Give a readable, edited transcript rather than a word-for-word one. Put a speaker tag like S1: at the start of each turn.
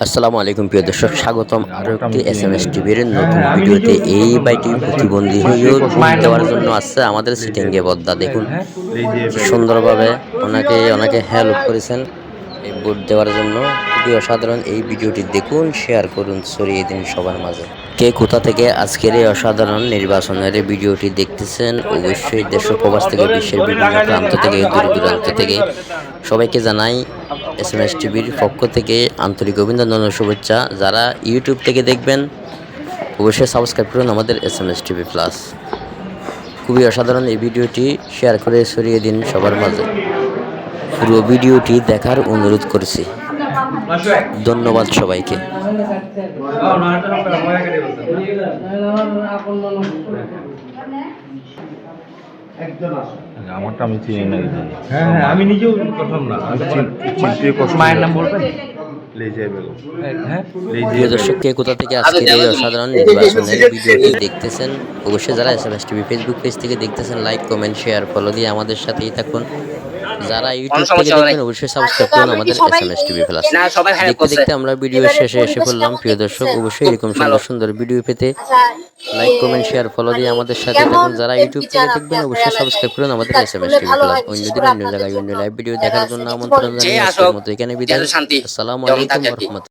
S1: আসসালামু আলাইকুম প্রিয় দর্শক, স্বাগতম আরও একটি এসএমএস টিভির নতুন ভিডিওতে। এই বাইটি প্রতিবন্ধী হয়েও ভোট দেওয়ার জন্য আসছে আমাদের সিটিংয়ে বদ্দা। দেখুন কি সুন্দরভাবে অনেকে হেল্প করেছেন এই ভোট দেওয়ার জন্য। খুবই অসাধারণ। এই ভিডিওটি দেখুন, শেয়ার করুন, ছড়িয়ে দিন সবার মাঝে। কে কোথা থেকে আজকের এই অসাধারণ নির্বাচনের এই ভিডিওটি দেখতেছেন, অবশ্যই দেশ ও প্রবাস থেকে, বিশ্বের বিভিন্ন প্রান্ত থেকে, দূর দূরান্ত থেকে সবাইকে জানাই এসএমএস টিভির পক্ষ থেকে আন্তরিক অভিনন্দন ও শুভেচ্ছা। যারা ইউটিউব থেকে দেখবেন অবশ্যই সাবস্ক্রাইব করুন আমাদের এসএমএস টিভি প্লাস। খুবই অসাধারণ এই ভিডিওটি শেয়ার করে ছড়িয়ে দিন সবার মাঝে। পুরো ভিডিওটি দেখার অনুরোধ করছি। ধন্যবাদ সবাইকে।
S2: আমারটা আমি চিনি না।
S3: হ্যাঁ হ্যাঁ, আমি নিজেও প্রথম না।
S2: চিনতে কষ্ট।
S3: মায়ের নাম বলবেন?
S2: লেজিয়া বেগম।
S3: হ্যাঁ,
S1: প্রিয় দর্শক, কে কোথা থেকে আজকের এই অসাধারণ নির্বাচনের ভিডিওটি দেখতেছেন, অবশ্যই যারা এসএমএস টিভি ফেসবুক পেজ থেকে দেখতেছেন লাইক, কমেন্ট, শেয়ার, ফলো দিয়ে আমাদের সাথেই থাকুন। যারা ইউটিউব থেকে দেখবেন অবশ্যই সাবস্ক্রাইব করুন আমাদের এসএমএস টিভি প্লাস। দেখতে দেখতে আমরা ভিডিও শেষে এসে পড়লাম। প্রিয় দর্শক, অবশ্যই এরকম সুন্দর সুন্দর ভিডিও পেতে লাইক, কমেন্ট, শেয়ার, ফলো দিয়ে আমাদের সাথে থাকুন। যারা ইউটিউব থেকে দেখবেন অবশ্যই সাবস্ক্রাইব করুন আমাদের এসএমএস টিভি প্লাস। অন্য দিন অন্য জায়গায় অন্য লাইভ ভিডিও দেখার জন্য আমন্ত্রণ জানিয়ে আজকের মতো এখানে বিদায়। আসসালামু আলাইকুম ওয়া রাহমাতুল্লাহ।